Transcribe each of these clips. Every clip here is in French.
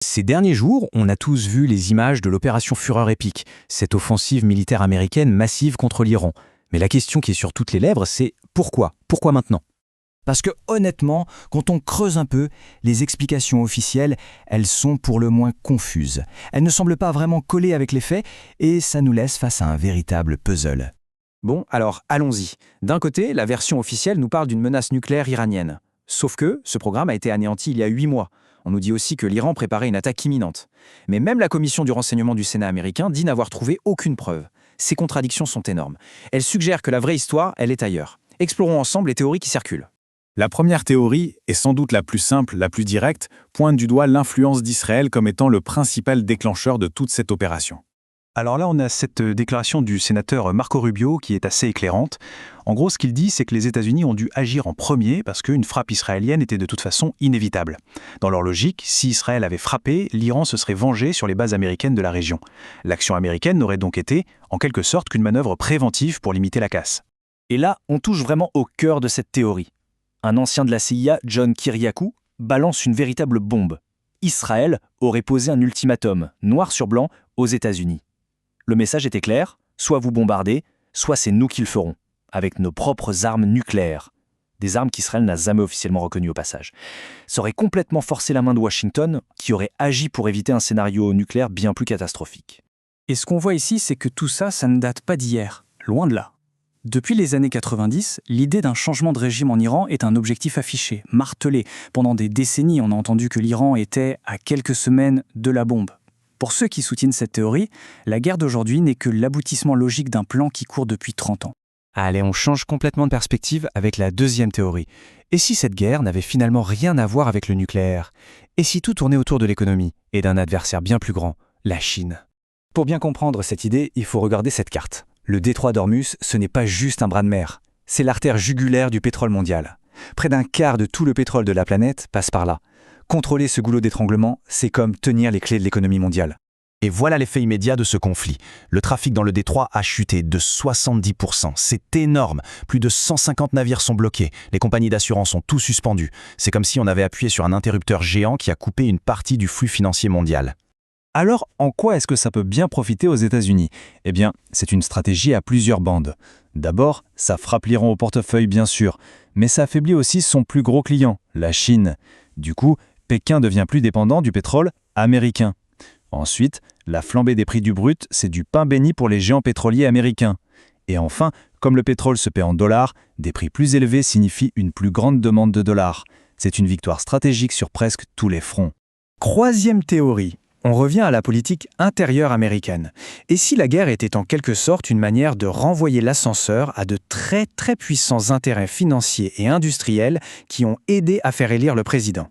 Ces derniers jours, on a tous vu les images de l'opération Fureur épique, cette offensive militaire américaine massive contre l'Iran. Mais la question qui est sur toutes les lèvres, c'est pourquoi? Pourquoi maintenant? Parce que honnêtement, quand on creuse un peu, les explications officielles, elles sont pour le moins confuses. Elles ne semblent pas vraiment coller avec les faits et ça nous laisse face à un véritable puzzle. Bon, alors allons-y. D'un côté, la version officielle nous parle d'une menace nucléaire iranienne. Sauf que ce programme a été anéanti il y a 8 mois. On nous dit aussi que l'Iran préparait une attaque imminente. Mais même la commission du renseignement du Sénat américain dit n'avoir trouvé aucune preuve. Ces contradictions sont énormes. Elles suggèrent que la vraie histoire, elle est ailleurs. Explorons ensemble les théories qui circulent. La première théorie, et sans doute la plus simple, la plus directe, pointe du doigt l'influence d'Israël comme étant le principal déclencheur de toute cette opération. Alors là, on a cette déclaration du sénateur Marco Rubio qui est assez éclairante. En gros, ce qu'il dit, c'est que les États-Unis ont dû agir en premier parce qu'une frappe israélienne était de toute façon inévitable. Dans leur logique, si Israël avait frappé, l'Iran se serait vengé sur les bases américaines de la région. L'action américaine n'aurait donc été, en quelque sorte, qu'une manœuvre préventive pour limiter la casse. Et là, on touche vraiment au cœur de cette théorie. Un ancien de la CIA, John Kiriakou, balance une véritable bombe. Israël aurait posé un ultimatum, noir sur blanc, aux États-Unis. Le message était clair, soit vous bombardez, soit c'est nous qui le ferons, avec nos propres armes nucléaires. Des armes qu'Israël n'a jamais officiellement reconnues au passage. Ça aurait complètement forcé la main de Washington, qui aurait agi pour éviter un scénario nucléaire bien plus catastrophique. Et ce qu'on voit ici, c'est que tout ça, ça ne date pas d'hier, loin de là. Depuis les années 90, l'idée d'un changement de régime en Iran est un objectif affiché, martelé. Pendant des décennies, on a entendu que l'Iran était à quelques semaines de la bombe. Pour ceux qui soutiennent cette théorie, la guerre d'aujourd'hui n'est que l'aboutissement logique d'un plan qui court depuis 30 ans. Allez, on change complètement de perspective avec la deuxième théorie. Et si cette guerre n'avait finalement rien à voir avec le nucléaire? Et si tout tournait autour de l'économie et d'un adversaire bien plus grand, la Chine? Pour bien comprendre cette idée, il faut regarder cette carte. Le détroit d'Ormuz, ce n'est pas juste un bras de mer. C'est l'artère jugulaire du pétrole mondial. Près d'un quart de tout le pétrole de la planète passe par là. Contrôler ce goulot d'étranglement, c'est comme tenir les clés de l'économie mondiale. Et voilà l'effet immédiat de ce conflit. Le trafic dans le détroit a chuté de 70%. C'est énorme. Plus de 150 navires sont bloqués. Les compagnies d'assurance ont tout suspendu. C'est comme si on avait appuyé sur un interrupteur géant qui a coupé une partie du flux financier mondial. Alors, en quoi est-ce que ça peut bien profiter aux États-Unis? Eh bien, c'est une stratégie à plusieurs bandes. D'abord, ça frappe l'Iran au portefeuille, bien sûr, mais ça affaiblit aussi son plus gros client, la Chine. Du coup, Pékin devient plus dépendant du pétrole américain. Ensuite, la flambée des prix du brut, c'est du pain béni pour les géants pétroliers américains. Et enfin, comme le pétrole se paie en dollars, des prix plus élevés signifient une plus grande demande de dollars. C'est une victoire stratégique sur presque tous les fronts. Troisième théorie. On revient à la politique intérieure américaine. Et si la guerre était en quelque sorte une manière de renvoyer l'ascenseur à de très très puissants intérêts financiers et industriels qui ont aidé à faire élire le président?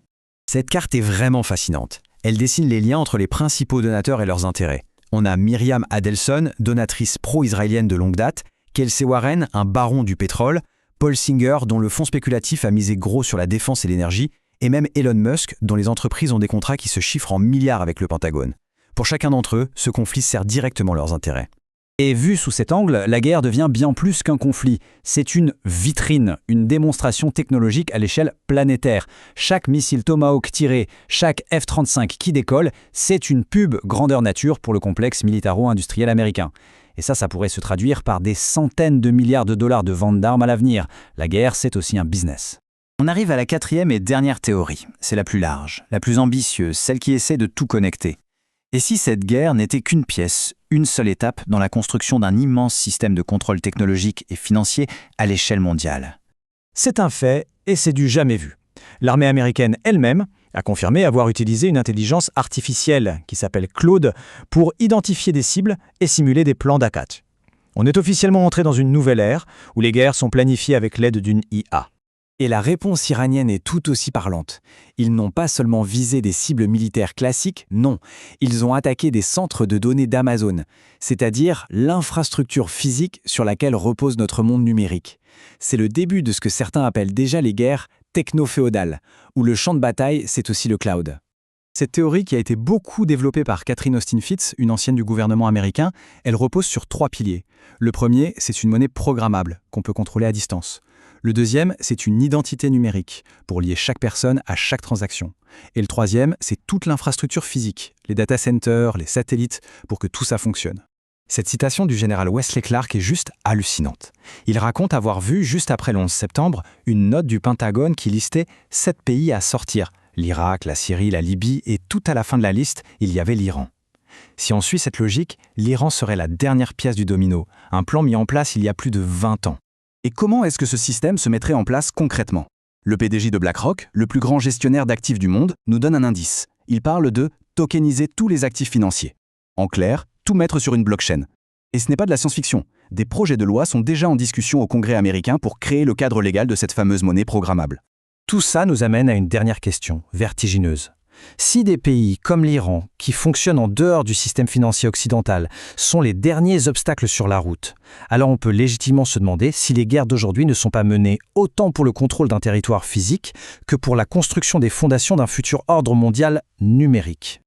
Cette carte est vraiment fascinante. Elle dessine les liens entre les principaux donateurs et leurs intérêts. On a Myriam Adelson, donatrice pro-israélienne de longue date, Kelsey Warren, un baron du pétrole, Paul Singer, dont le fonds spéculatif a misé gros sur la défense et l'énergie, et même Elon Musk, dont les entreprises ont des contrats qui se chiffrent en milliards avec le Pentagone. Pour chacun d'entre eux, ce conflit sert directement leurs intérêts. Et vu sous cet angle, la guerre devient bien plus qu'un conflit. C'est une vitrine, une démonstration technologique à l'échelle planétaire. Chaque missile Tomahawk tiré, chaque F-35 qui décolle, c'est une pub grandeur nature pour le complexe militaro-industriel américain. Et ça pourrait se traduire par des centaines de milliards de dollars de ventes d'armes à l'avenir. La guerre, c'est aussi un business. On arrive à la quatrième et dernière théorie. C'est la plus large, la plus ambitieuse, celle qui essaie de tout connecter. Et si cette guerre n'était qu'une pièce, une seule étape dans la construction d'un immense système de contrôle technologique et financier à l'échelle mondiale? C'est un fait et c'est du jamais vu. L'armée américaine elle-même a confirmé avoir utilisé une intelligence artificielle qui s'appelle Claude pour identifier des cibles et simuler des plans d'attaque. On est officiellement entré dans une nouvelle ère où les guerres sont planifiées avec l'aide d'une IA. Et la réponse iranienne est tout aussi parlante. Ils n'ont pas seulement visé des cibles militaires classiques, non. Ils ont attaqué des centres de données d'Amazon, c'est-à-dire l'infrastructure physique sur laquelle repose notre monde numérique. C'est le début de ce que certains appellent déjà les guerres techno-féodales, où le champ de bataille, c'est aussi le cloud. Cette théorie, qui a été beaucoup développée par Catherine Austin Fitts, une ancienne du gouvernement américain, elle repose sur 3 piliers. Le premier, c'est une monnaie programmable, qu'on peut contrôler à distance. Le deuxième, c'est une identité numérique, pour lier chaque personne à chaque transaction. Et le troisième, c'est toute l'infrastructure physique, les data centers, les satellites, pour que tout ça fonctionne. Cette citation du général Wesley Clark est juste hallucinante. Il raconte avoir vu, juste après le 11 septembre, une note du Pentagone qui listait 7 pays à sortir. L'Irak, la Syrie, la Libye, et tout à la fin de la liste, il y avait l'Iran. Si on suit cette logique, l'Iran serait la dernière pièce du domino, un plan mis en place il y a plus de 20 ans. Et comment est-ce que ce système se mettrait en place concrètement? Le PDG de BlackRock, le plus grand gestionnaire d'actifs du monde, nous donne un indice. Il parle de tokeniser tous les actifs financiers. En clair, tout mettre sur une blockchain. Et ce n'est pas de la science-fiction. Des projets de loi sont déjà en discussion au Congrès américain pour créer le cadre légal de cette fameuse monnaie programmable. Tout ça nous amène à une dernière question, vertigineuse. Si des pays comme l'Iran, qui fonctionnent en dehors du système financier occidental, sont les derniers obstacles sur la route, alors on peut légitimement se demander si les guerres d'aujourd'hui ne sont pas menées autant pour le contrôle d'un territoire physique que pour la construction des fondations d'un futur ordre mondial numérique.